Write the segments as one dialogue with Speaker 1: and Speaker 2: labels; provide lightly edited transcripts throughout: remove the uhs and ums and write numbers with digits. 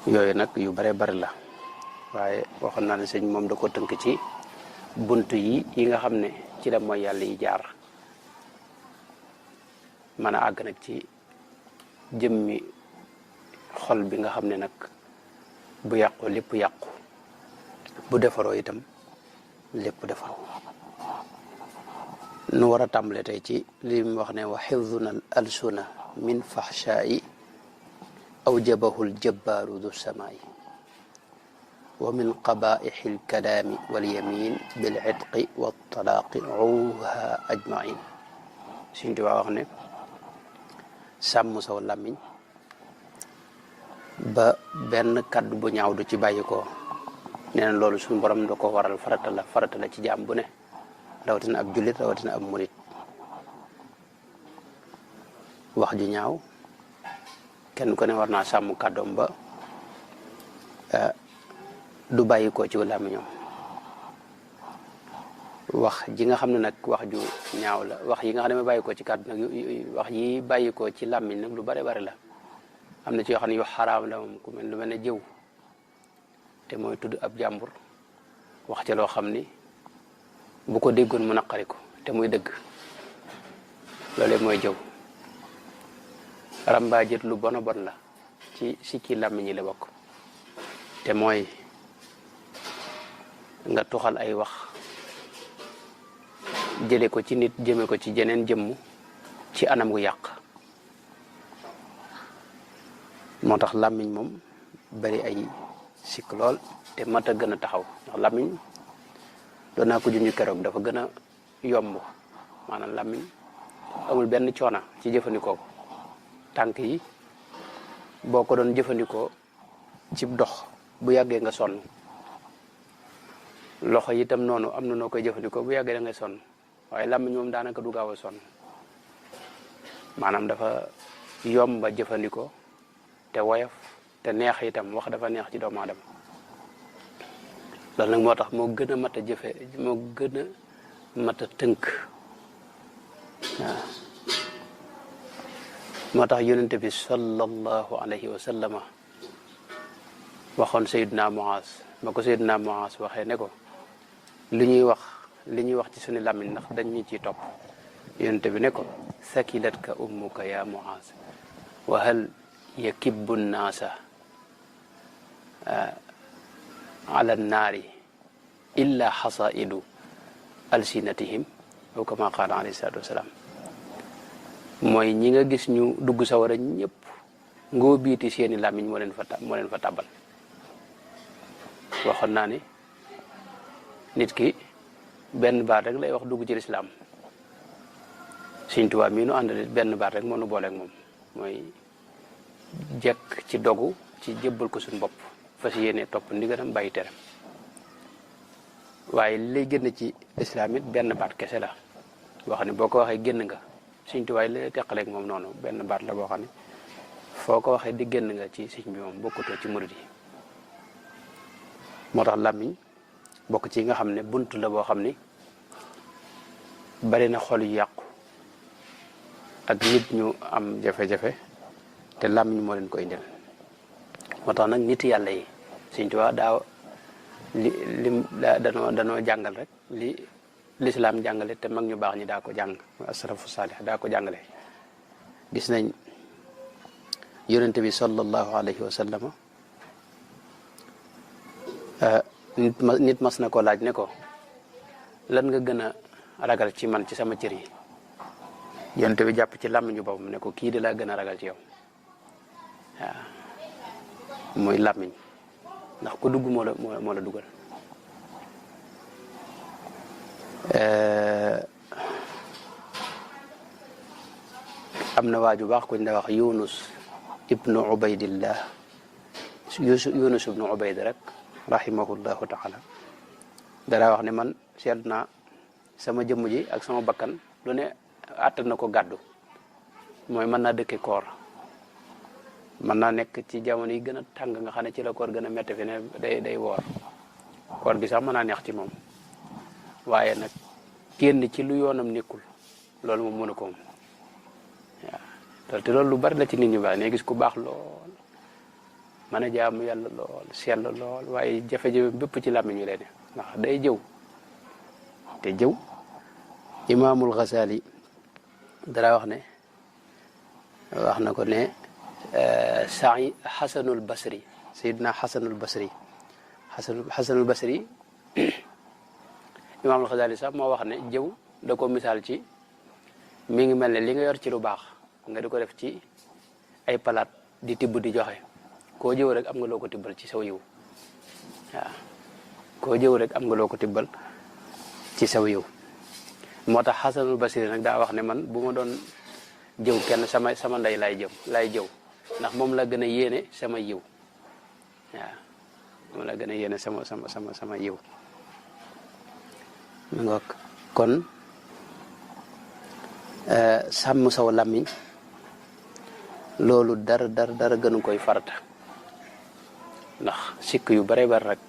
Speaker 1: yooyu nag yu bare bari la waaye waxoon naa ne sëñ moom da ko tënk ci bunt yi nga xam ne ci la mooy yàlla yi jaar mën a àgg nag ci jëmmi xol bi nga xam ne nag bu yàqu lépp yàqu bu defaroo itam lépp defaroo nu war a tàmbale tey ci li mu wax ne wa xifduna al alsuna min fahshaa'i awjabahu aljabbaaru du samaa'i wa min qabaa'ixi alkalaami walyamin bilcitqi waltalaaqi uha ajmain Sëñ Tuubaa wax ne sàmm saw làmmiñ ba benn kaddu bu ñaaw du ci bàyyi ko nee na loolu suñu borom da ko waral farata la ci jaam bu ne rawatina ab jullit rawatina ab murit wax ju ñaaw kenn ku ne war naa sàmm kàddoom ba du bàyyi ko ci làmmiñam wax ji nga xam ne nag wax ju ñaaw la wax yi nga xam ne bàyyi ko ci kàddu nag wax yi bàyyi ko ci làmmiñ nag lu bare bare la am na ci yoo xam ne yu xaraam la moom ku mel lu mel ne jëw te mooy tudd ab jàmbur wax ca loo xam ni bu ko déggoon mu naqari ko te muy dëgg loolu mooy jëw rambaajit lu bon a bon la ci sikki làmmiñ yi la bokk te mooy nga tuxal ay wax jële ko ci nit jëme ko ci jeneen jëmm ci anam gu yàq moo tax làmmiñ moom bari ay sikk lool te mat a gën a taxaw ndax làmmiñ doon naa ko junj keroog dafa gën a yomb maanaam làmmiñ amul benn coona ci jëfandikoo ko tànk yi boo ko doon jëfandikoo ci dox bu yàggee nga sonn loxo yi itam noonu am na noo koy jëfandikoo bu yàggee da ngay sonn waaye làmmiñ moom daanaka du gaaw a sonn maanaam dafa yomba jëfandikoo te woyof te neex itam wax dafa neex ci doomu aadama loolu nag moo tax moo gën a mat a jëfe moo gën a mat a tënk waaw moo tax yonente bi sallallahu alayhi wa sallama waxoon Seydina Muaz ba ko Seydina Muaz waxee ne ko li ñuy wax ci suñu làmmiñ ndax dañ ñu ciy topp yonente bi ne ko sakilatka ummuka ya Muaz wa hal yakibbu nnaasa ala nnaari illa xasaidu alsinatihim aw kama qaala alayhi salaatu wasalaam mooy ñi nga gis ñu dugg sawara ñëpp ngoo biiti seeni làmmiñ moo leen fa tàbbal waxoon naa ne nit ki benn baat rek lay wax dugg ci lislaam Sëñ Tuubaa mii nu àndal benn baat rek moo nu booleeg moom mooy jekk ci dogu ci jébbal ko suñu bopp fas yéene topp ndigalam bàyyi tere waaye li lay génn ci lislaam it benn baat kese la boo xam ne boo ko waxee génn nga Sëñ Tuubaa li lay teqaleeg moom noonu benn baat la boo xam ne foo ko waxee di génn nga ci sëñ bi moom bokkutoo ci murid yi moo tax làmmiñ bokk ci nga xam ne bunt la boo xam ni bari na xol yu yàqu ak nit ñu am jafe-jafe te làmmiñ moo leen koy indil moo tax nag nit yàlla yi Sëñ Tuubaa danoo jàngal rek li lislaam jàngale te mag ñu baax ñi daa ko jàng asrafu saalih daa ko jàngale gis nañ yonente bi sallallahu alayhi wa sallama nit mas na ko laaj ne ko lan nga gën a ragal ci man ci sama cër yi yonente bi jàpp ci làmmiñu boppam ne ko kii de laa gën a ragal ci yow waaw mooy làmmiñ ndax ku dugg moo la dugal am na waaju baax kuñ da wax Yunus ibnu Ubaydillah Yunus ibnu Ubayd rek rahimahullahu taala dara wax ne man seet naa sama jëmm ji ak sama bakkan lu ne àttan na ko gàddu mooy mën naa dëkke koor mën naa nekk ci jamono yi gën a tàng nga xam ne ci la koor gën a métti fi ne day woor koor gi sax mën naa neex ci moom waaye nag génn ci lu yoonam nekkul loolu moom mënu ko moom waaw te loolu lu bari la ci nit ñu baax ne gis ku baax lool mën a jaamu yàlla lool sell lool waaye jafe-jafe bépp ci làmmiñ wi lay ne ndax day jëw te jëw imaamul Ghazali dara wax na ko ne sa'i Xasanul Basri Seydina Xasanul Basri imaamul Ghazali sax moo wax ne jëw da ko misaal ci mi ngi mel ne li nga yor ci lu baax nga di ko def ci ay palaat di tibb di joxe koo jëw rek am nga loo ko tibbal ci saw yiw waaw koo jëw rek am nga loo ko tibbal ci saw yiw moo tax Xasanul Basri nag daa wax ne man bu ma doon jëw kenn sama ndey lay jëw ndax moom la gën a yéene sama yiw waaw moom la gën a yéene sama yiw mu ngoog kon sàmm saw làmmiñ loolu dara gënu koy farata ndax sikk yu bare bari rek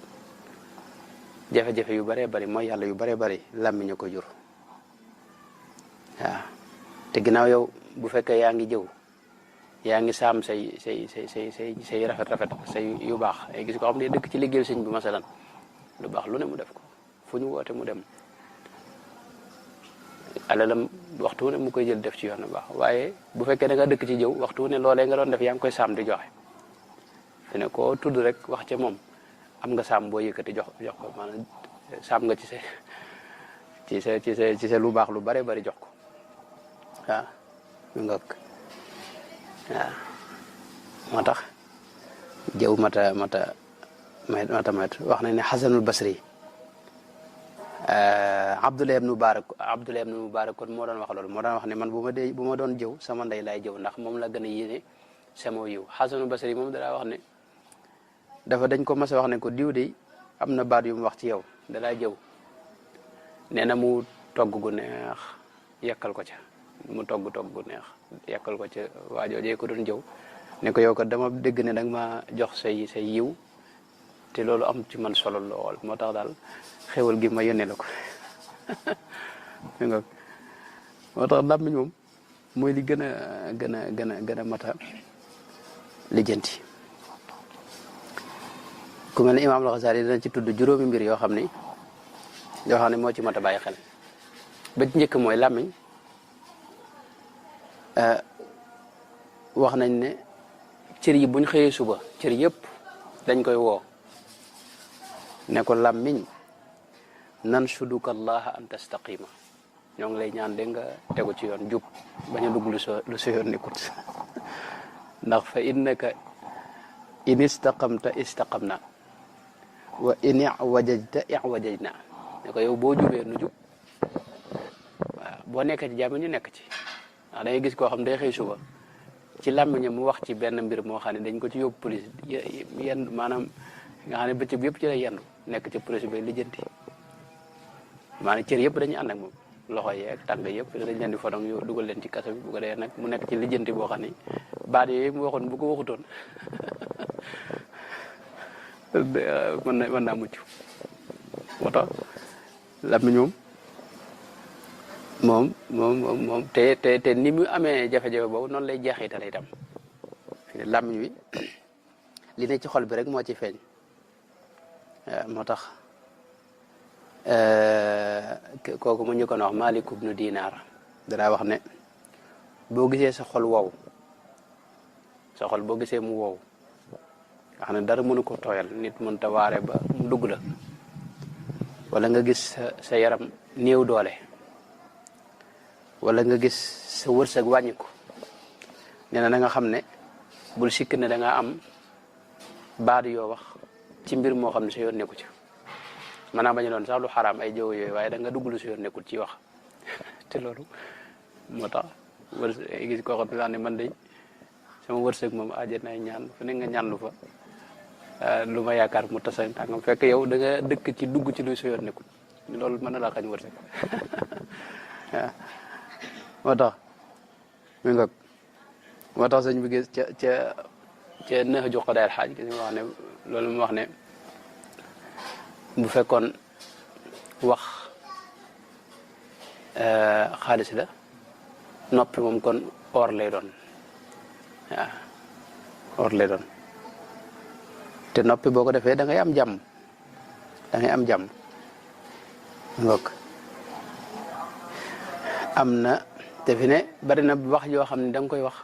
Speaker 1: jafe-jafe yu bare bari mooy yàlla yu bare bari làmmiñ a ko jur waaw te ginnaaw yow bu fekkee yaa ngi jëw yaa ngi saam say rafet say yu baax ay gis ko xam ne dëkk ci liggéeyu sëñ bi masalan lu baax lu ne mu def ko fu ñu woote mu dem alalam waxtu ne mu koy jël def ci yoon bu baax waaye bu fekkee da nga dëkk ci jëw waxtu ne loolee nga doon def yaa ngi koy saam di joxe fi ne koo tudd rek wax ca moom am nga saam boo yëkkati jox ko maanaam saam nga ci sa lu baax lu bare bari jox ko waaw mu ngoog waaw moo tax jëw mata wax nañ ne Xasanul Basri Abdullah ibn Mubarak kon moo doon wax loolu moo doon wax ne man bu ma doon jëw sama ndey laay jëw ndax moom la gën a yéene sama yiw Xasanul Basri moom dalaa wax ne dañ ko mas a wax ne ko diw de am na baat yu mu wax ci yow dalaa jëw nee na mu togg gu neex yekkal ko ca mu togg gu neex yekkal ko ca waajoojee ko doon jëw ne ko yow ko dama dégg ne danga ma jox say yiw te loolu am ci man solo lool moo tax daal xewal gi ma yónnee la ko moo tax làmmiñ moom mooy li gën a mata lijjanti ku mel ne imaam al-Ghazali dana ci tudd juróomi mbir yoo xam ne moo ci mata bàyyi xel ba ci njëkk mooy làmmiñ wax nañ ne cër yi buñ xëyee suba cër yëpp dañ koy woo ne ko làmmiñ nanshuduka allaha an tastaqima ñoo ngi lay ñaan dégg nga tegu ci yoon jub bañ a dugg lu sa yoon nekkut ndax fa innaka in istaqamta istaqamna wa in i'wajajta i'wajajna ne ko yow boo jubee nu jub waaw boo nekkee ci jàmm ñu nekk ci ndax dangay gis koo xam day xëy suba ci làmmiñam mu wax ci benn mbir moo xam ne dañ ko ci yóbbu police yenn maanaam nga xam ne bëccëg yëpp ci lay yendu nekk ci police bay lijjanti maanaam cër yëpp dañuy ànd ak moom loxo yeeg tànk yëpp dañ leen di fodong yu dugal leen ci kaso bi bu ko dee nag mu nekk ci lijjanti boo xam ne baat yooyu mu waxoon bu ko waxutoon mën naa mucc moo tax làmmiñ moom te ni mu amee jafe-jafe boobu noonu lay jeexitale itam fi ne làmmiñ wi li ne ci xol bi rek moo ci feeñ moo tax kooku mu ñu ko wax Malik ibnu Dinar danaa wax ne boo gisee sa xol wow sa xol boo gisee mu wow nga xam ne dara mënu ko tooyal nit mën ta waare ba mu dugg la wala nga gis sa yaram néew doole wala nga gis sa wërsëg wàññi ko nee na nga xam ne bul sikk ne da nga am baat yoo wax ci mbir moo xam ne sa yoon nekku ci maanaam bañu doon sax lu xaraam ay jëw yooyu waaye da nga dugg lu sa yoon nekkul ci wax te loolu moo tax wërsëg gis koo xam ne sax ne man de sama wërsëg moom àjjana ñaan fu ne nga ñaan lu fa lu ma yaakaar mu tasa tàngam fekk yow da nga dëkk ci dugg ci lu sa yoon nekkul loolu mën na laa xañ wërsëg waaw moo tax mi nga moo tax sëñ bi gis ca neex ju Qadaa'il Haaj gis nga wax ne loolu mu wax ne bu fekkoon wax xaalis la noppi moom kon or lay doon waaw or lay doon te noppi boo ko defee da ngay am jàmm da ngay am jàmm ngoog am na te fi ne bari na wax yoo xam ne da nga koy wax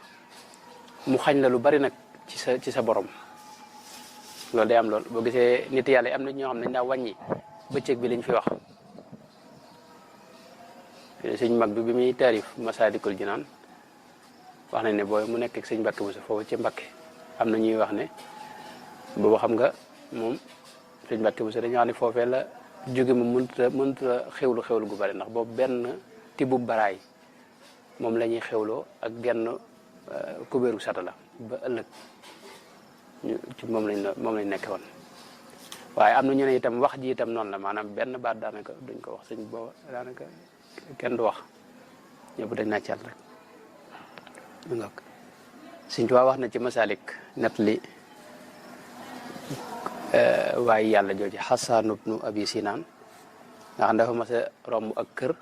Speaker 1: mu xañ la lu bari nag ci sa borom loolu day am lool boo gisee nit yàlla yi am na ñoo xam ne dañ daa wàññi bëccëg bi liñ fi wax sëñ mag bi muy taarif Masaalikul Jinaan wax nañ ne booy mu nekk ak sëñ Mbàkke Buso foofu ci Mbàkke am na ñuy wax ne boobu xam nga moom sëñ Mbàkke Buso dañuy wax ne foofee la jóge moom mënut a xewlu gu bari ndax boobu benn tibbub baraay moom la ñuy xewloo ak genn kubéeru satala ba ëllëg ci moom lañ nekke woon waaye am na ñu ne itam wax ji itam noonu la maanaam benn baat daanaka duñ ko wax sëñ booba daanaka kenn du wax ñëpp dañ naa cal rek nga sëñ Tuubaa wax na ci Masaalik net li waaye yàlla jooju Xasaan ibnu Abi Sinaan nga xam dafa mas a romb ak kër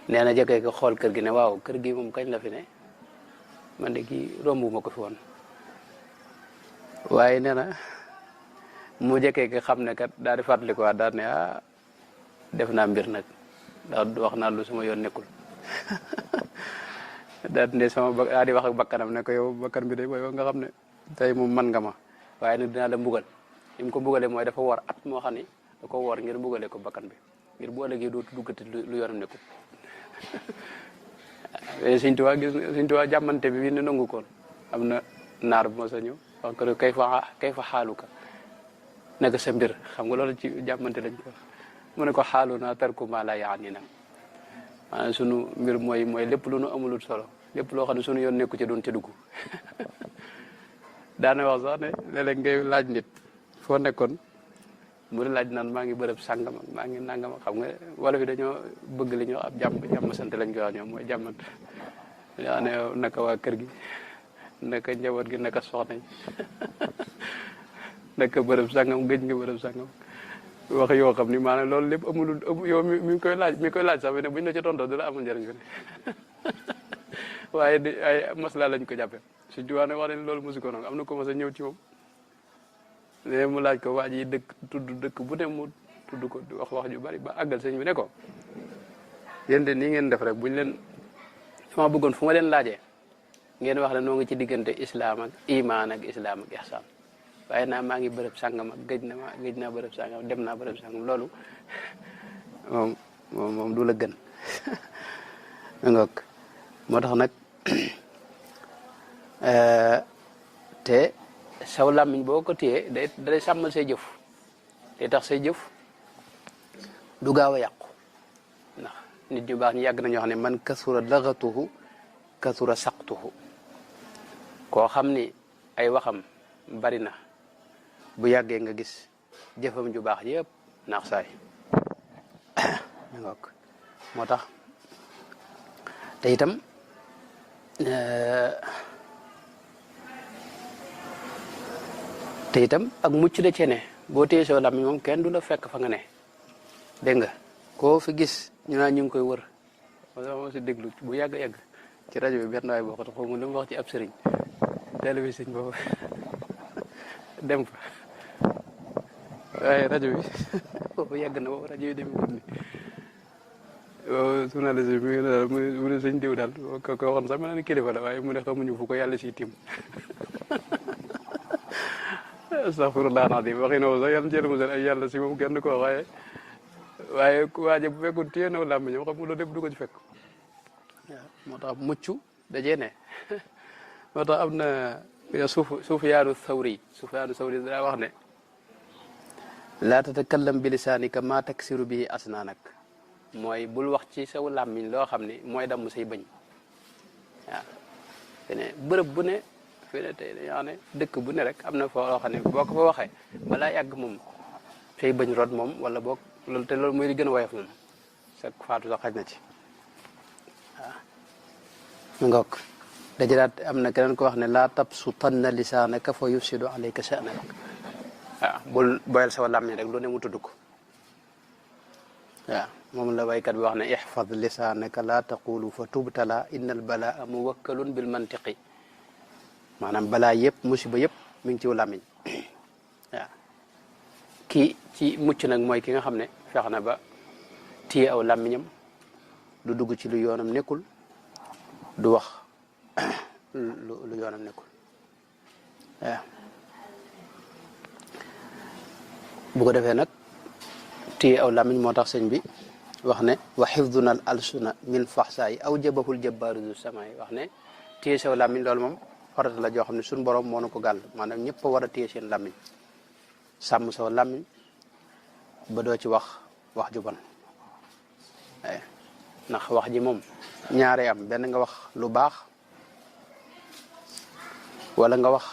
Speaker 1: nee na jëkkee ko xool kër gi ne waaw kër gi moom kañ la fi ne man de kii rombu ma ko fi woon waaye nee na mu jëkkee ko xam ne kat daal di fàttali ko waat daal ne def naa mbir nag ndax wax naa lu sama yoon nekkul daal ne daa di wax ak bakkanam ne ko yow bakkan bi de booy nga xam ne tey moom man nga ma waaye nag dinaa la mbugal li mu ko mbugalee mooy dafa woor at moo xam ne da ko woor ngir mbugale ko bakkan bi ngir bu ëllëgee dootu duggati lu yoonam nekkul Sëñ Tuubaa jàmmante bi ne nangu koon am na naar bu ma sa ñëw wax ko kay fa xaaluka naka sa mbir xam nga loolu ci jàmmante lañ ko mu ne ko xaalu naa tarku maa laa yaani na maanaam sunu mbir mooy lépp lu nu amulul solo lépp loo xam ne sunu yoon nekku ci doon ca dugg daana wax sax ne léeg-léeg ngay laaj nit foo nekkoon mu ne laaj naan maa ngi bërëb sàngam maa ngi nangam xam nga wala fi dañoo bëgg li ñoo ab jàmm sant lañ koy wax ñoom mooy jàmmante yaa ne naka waa kër gi naka njaboot gi naka soxna yi naka bërëb sàngam gëj nga bërëb sàngam wax yoo xam ni maanaam loolu lépp amulul yow mi koy laaj sax bi ne buñ la ca tontoo du la amul njëriñ fi ne waaye ay masla lañ ko jàppe suñ tuwaa ne wax ne loolu mosu ko noonu am na ko mas a ñëw ci moom léegi mu laaj ko waa ji dëkk bu ne mu tudd ko wax ju bari ba àggal sëñ bi ne ko yéen de nii ngeen def rek buñ leen dama bëggoon fu ma leen laajee ngeen wax ne noo ngi ci diggante islaam ak iman ak islaam ak ihsaan waaye naa maa ngi bërëb sàngam ak gëj naa bërëb sàngam dem naa bërëb sàngam loolu moom du la gën ngoog moo tax nag te saw làmmiñ boo ko téyee day sàmmal say jëf day tax say jëf du gaaw a yàqu ndax nit ñu baax ñu yàgg nañoo xam ne man kasura laxatuhu kasura saqtuhu koo xam ni ay waxam bari na bu yàggee nga gis jëfam ju baax yëpp naax saay moo tax te itam ak mucc da cee ne boo téye soo làmmiñ moom kenn du la fekk fa nga ne dégg nga koo fi gis ñu naan ñu ngi koy wër moo si déglu bu yàgg ci rajo bi benn waay boo ko xaw ma lu mu wax ci ab sëriñ télévision boobu dem fa waaye rajo bi boobu yàgg na boobu rajo yi dem ni journaliste bi mu ne sëñ diw daal ko waxoon sax mel na kilifa la waaye mu ne xamuñu fu ko yàlla si tim astaghfirullah nadim waxi na sax yàlla jël musal ay yàlla si moom kenn ko wax waaye waaje bu fekkoon téye na làmb ñoom xam nga loolu lépp du ko ci fekk waaw moo tax mucc dajee ne moo tax am na Sufyaanu Sawri daa wax ne laa tatakallam bi lisaanika maa taksiru bihi asnaanak mooy bul wax ci saw làmmiñ loo xam ni mooy damm say bëñ waaw te ne bërëb bu ne fi ne tey dañoo xam ne dëkk bu ne rek am na foo loo xam ne boo ko fa waxee balaa yàgg moom say bëñ rot moom wala boog loolu te loolu mooy li gën a woyof moom sa faatu sax xaj na ci waaw mu ngoog daje daat am na keneen ko wax ne laa tabsutanna lisaanaka fa yufsidu alayka sha'nak waaw bul boyal saw làmmiñ rek lu ne mu tudd ko waaw moom la waykat bi wax ne ihfad lisaanaka laa taqulu fa tubtala innal balaa muwakkalun bil mantiqi maanaam balaa yëpp musiba yëpp mi ngi ci làmmiñ waaw kii ci mucc nag mooy ki nga xam ne fex na ba téye aw làmmiñam du dugg ci lu yoonam nekkul du wax lu yoonam nekkul waaw bu ko defee nag téye aw làmmiñ moo tax sëñ bi wax ne wa xifduna al alsuna min faxsaayi aw jabahul jabbaaru du samaay wax ne téye saw làmmiñ loolu moom farata la joo xam ne suñu borom moo na ko gàll maanaam ñëpp a war a téye seen làmmiñ sàmm saw làmmiñ ba doo ci wax ju bon ndax wax ji moom ñaare am benn nga wax lu baax wala nga wax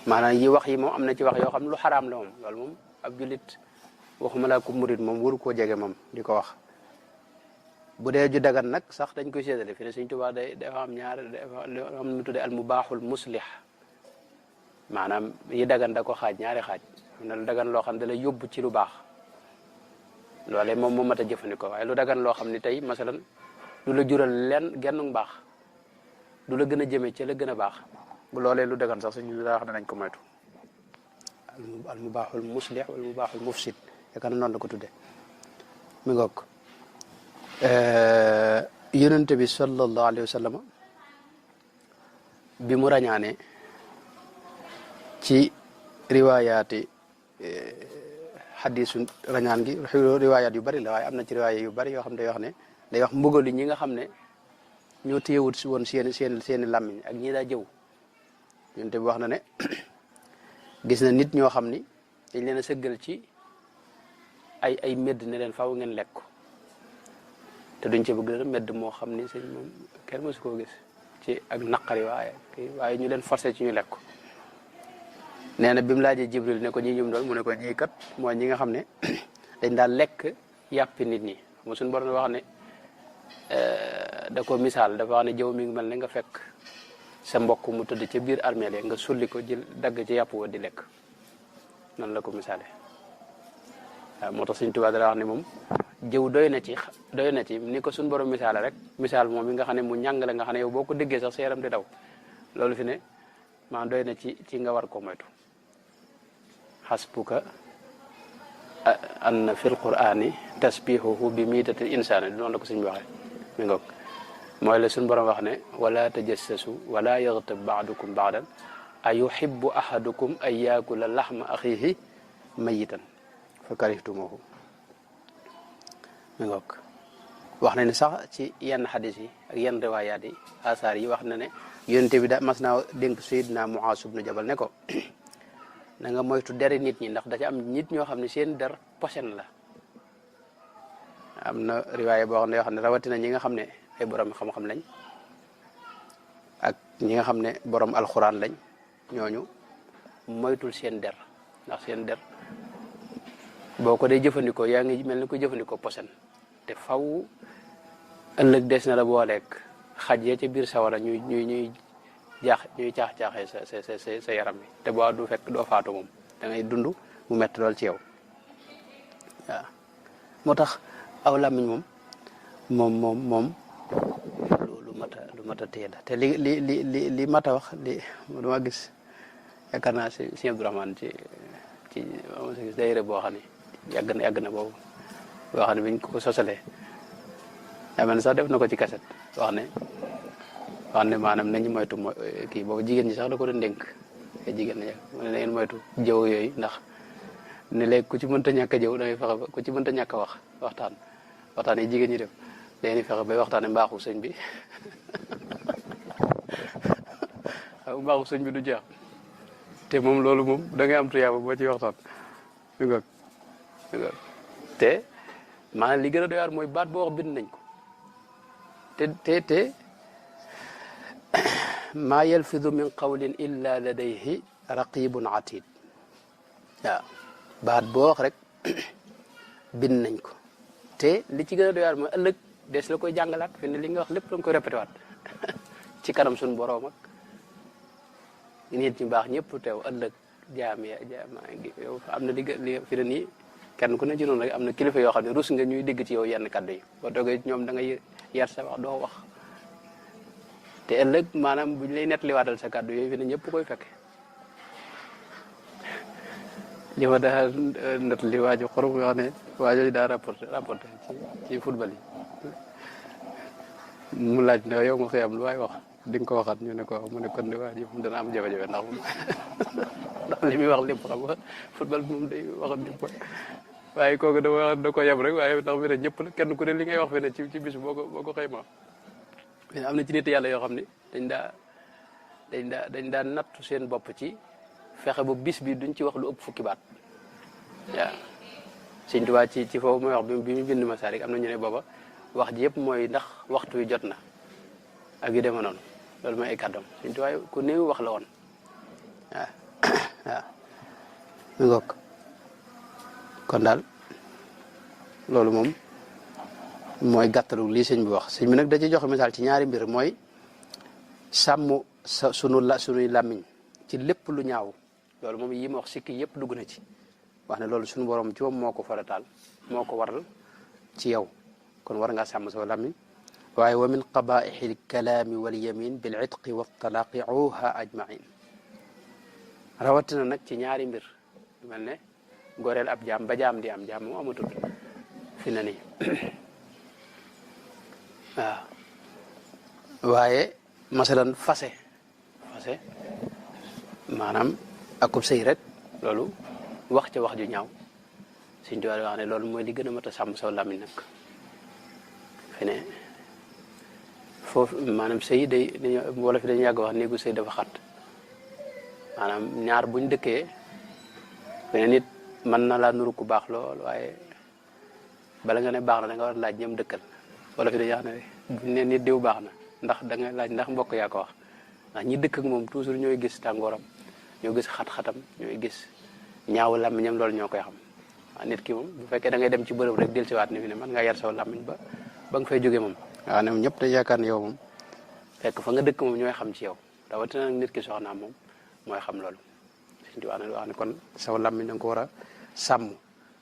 Speaker 1: maanaam yi wax yi moom am na ci wax yoo xam ne lu xaraam la moom loolu moom ab jullit waxuma laa ko murit moom waru koo jege moom di ko wax bu dee ju dagan nag sax dañ koy séddale fi ne Sëñ Tuubaa dafa am ñaar dafa am nu tuddee al mubaaxul muslih maanaam yi dagan da ko xaaj ñaari xaaj am na lu dagan loo xam ne da lay yóbbu ci lu baax loolee moom moo mat a jëfandikoo waaye lu dagan loo xam ne tey masalan du la jural lenn genn baax du la gën a jëmee ci la gën a baax bu loolee lu dagan sax suñu la wax ne nañ ko moytu al mubaaxul muslih wal mubaaxul mufsid yaakaar na noonu la ko tuddee mi ngoog yonente bi sallallahu alayhi wa sallam bi mu rañaane ci riwaayaati xadisu rañaan gi riwaayaat yu bari la waaye am na ci riwaaya yu bari yoo xam ne day wax ne day wax mbugali ñi nga xam ne ñoo téyewut woon seeni làmmiñ ak ñi daa jëw yonente bi wax na ne gis na nit ñoo xam ni dañ leen a sëggal ci ay medd ne leen faaw ngeen lekk ko te duñ ci bëgg dara medd moo xam ni sëñ moom kenn mësu koo gis ci ak naqari waaye ñu leen forcé ci ñu lekk ko nee na bi mu laajee Jibril ne ko ñi ñum doon mu ne ko ñii kat mooy ñi nga xam ne dañ daal lekk yàppi nit ñi xam suñu borom wax ne da ko misaal dafa wax ne jëw mi ngi mel ne nga fekk sa mbokk mu tëdd ca biir armeel nga sulli ko jël dagg ci yàpp wa di lekk noonu la ko misaale waaw moo tax Sëñ Tuubaa dara wax ne moom jëw doy na ci ni ko suñu borom misaale rek misaal moom mi nga xam ne mu ñàng la nga xam ne yow boo ko déggee sax sa yaram di daw loolu fi ne maa doy na ci nga war ko moytu xasbuka anna fil qur'ani tasbihuhu bi miitatil insaani noonu la ko suñ bi waxee mi ngoog mooy la suñu borom wax ne wala tajassasu wala yaghtab ba'dukum ba'dan ayuhibbu ahadukum an yaakula laxma axiihi mayitan fa karihtumuhu mi ngoog wax na ne sax ci yenn xadis yi ak yenn riwaayaat yi asaar yi wax na ne yonente bi da mas naa dénk Seydina Muaaz ibnu Jabal ne ko na nga moytu deri nit ñi ndax da ci am nit ñoo xam ne seen der posen la am na riwaaya boo xam ne yoo xam ne rawatina ñi nga xam ne ay borom xam-xam lañ ak ñi nga xam ne borom alxuraan lañ ñooñu moytul seen der ndax seen der boo ko dee jëfandikoo yaa ngi mel ni ko jëfandikoo posen te faw ëllëg des na la booleeg xaj ya ca biir sawara ñuy caax-caaxee sa yaram bi te boo du fekk doo faatu moom da ngay dund mu metti lool ci yow waaw moo tax aw làmmiñ moom lu mat a téye la te li mat a wax dama gis yaakaar naa si Abdourahmane ci gis dayre boo xam ne yàgg na boobu boo xam ne biñ ko sosalee yaa mel ne sax def na ko ci kaset wax ne maanaam nañu moytu kii boobu jigéen ñi sax da ko doon dénk ay jigéen ñi mu ne na ngeen moytu jëw yooyu ndax ne léegi ku ci mënta ñàkk a jëw da ngay fexe ba ku ci mënta ñàkk a waxtaan yi jigéen ñi def dañuy fexe bay waxtaane mbaaxu sëñ bi mbaaxu sëñ bi du jeex te moom loolu moom da ngay am tuyaaba boo ci waxtaan mi ngoog te maanaam li gën a doy waar mooy baat boo wax bind nañ ko te maa yalfidu min qawlin illa ladayhi raqibun atid waaw baat boo wax rek bind nañ ko te li ci gën a doy waar mooy ëllëg des la koy jàngalaat fi ne li nga wax lépp la nga koy répété waat ci kanam suñu boroom ak nit ñi baax ñëpp teew ëllëg yow am na li fi ne nii kenn ku ne ci noonu rek am na kilifa yoo xam ne rus nga ñuy dégg ci yow yenn kàddu yi boo toogee ñoom da ngay yar sa wax doo wax te ëllëg maanaam buñ lay nettaliwaatal sa kàddu yooyu fi ne ñëpp koy fekke li ma daa nettali waaju xorom yoo xam ne waajooju daa rapporté ci football yi mu laaj ne yow nga xëy am lu waay wax di nga ko waxaat ñu ne ko mu ne kon de waa ji moom dana am jafe-jafe ndax moom ndax li muy wax lépp xam nga football bi moom day wax lépp waaye kooku da ko yem rek waaye ndax fi ne ñëpp la kenn ku ne li ngay wax fi ne ci bis boo ko xëyma am na ci nit yàlla yoo xam ne dañ daa nattu seen bopp ci fexe ba bis bi duñ ci wax lu ëpp fukki baat waaw Sëñ Tuubaa ci foofu mooy wax bi mu bind Masaaalik am na ñu ne booba wax ji yëpp mooy ndax waxtu wi jot na ak yu demee noonu loolu mooy ay kàddoom Sëñ Tuubaa ku néew wax la woon waaw waaw mi ngoog kon daal loolu moom mooy gàttalu lii sëñ bi wax sëñ bi nag da ci joxe misaal ci ñaari mbir mooy sàmm sunuy làmmiñ ci lépp lu ñaaw loolu moom yi ma wax sikki yëpp dugg na ci wax ne loolu suñu borom ci moom moo ko farataal moo ko waral ci yow kon war ngaa sàmm sa làmmiñ waaye wa min qabaixi alkalaami walyamin bil itqi wa talaaqi uha ajmain rawatina nag ci ñaari mbir mel ne goreel ab jaam ba jaam di am jaam moom amatul fi na nii waaw waaye masalan fase maanaam akub sëy rek loolu wax ca wax ju ñaaw Sëñ Tuubaa wax ne loolu mooy li gën a mat a sàmm saw làmmiñ nag fi ne foofu maanaam sëy wala fi dañu yàgg wax néegu sëy dafa xat maanaam ñaar buñ dëkkee fi ne nit mën na laa nuru ku baax lool waaye bala nga ne baax na da nga war a laaj ñoom dëkkal wala fi dañuy wax ne buñ ne nit diw baax na ndax da nga laaj ndax mbokk yaa ko wax ndax ñi dëkk ak moom toujours ñooy gis tàngooram ñoo gis xat-xatam ñooy gis ñaaw làmmiñam loolu ñoo koy xam waaw nit ki moom bu fekkee da ngay dem ci bërëb rek del siwaat ni fi ne man ngaa yar saw làmmiñ ba nga fay jógee moom waaw ne ñëpp dañ yaakaar ne yow moom fekk fa nga dëkk moom ñooy xam ci yow rawatina nag nit ki soxnaam moom mooy xam loolu Sëñ Tuubaa wax ne kon saw làmmiñ da nga ko war a sàmm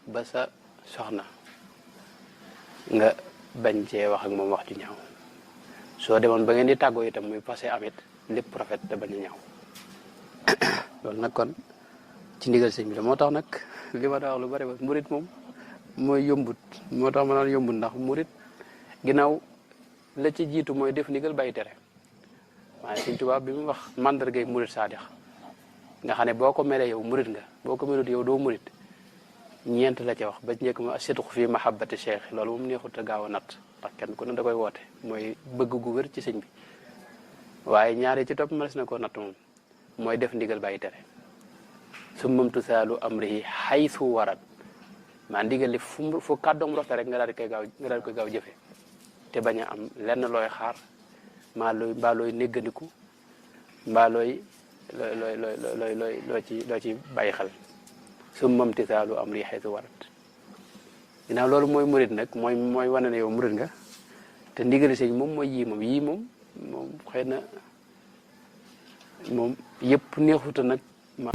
Speaker 1: ba sa soxna nga bañ cee wax ak moom wax ju ñaaw soo demoon ba ngeen di tàggoo itam muy passé amit lépp rafet te bañ a ñaaw loolu nag kon ci ndigal sëñ bi la moo tax nag li ma daa wax lu bari ba murit moom mooy yombut moo tax ma naan yombut ndax murit ginnaaw la ci jiitu mooy def ndigal bàyyi tere waaye Sëñ Tuubaa bi mu wax mandargay murit saadix nga xam ne boo ko melee yow murit nga boo ko melut yow doo murit ñeent la ca wax ba njëkk ma sidqu fi mahabbati cheikh loolu moom neexut a gaaw a natt ndax kenn ku ne da koy woote mooy bëgg gu wér ci sëñ bi waaye ñaari ci topp mënees na koo natt moom mooy def ndigal bàyyi tere summam tusaalu amrihi xaysu warat maa ndigal li fu kàddoom rote rek nga daal di koy gaaw jëfe te bañ a am lenn looy xaar mbaa looy néggandiku mbaa loo ci bàyyi xel summam tusaalu amrihi xaysu warat ginnaaw loolu mooy murit nag mooy wane ne yow murit nga te ndigali sëñ moom mooy yii moom xëy na moom yëpp neexuta nag ma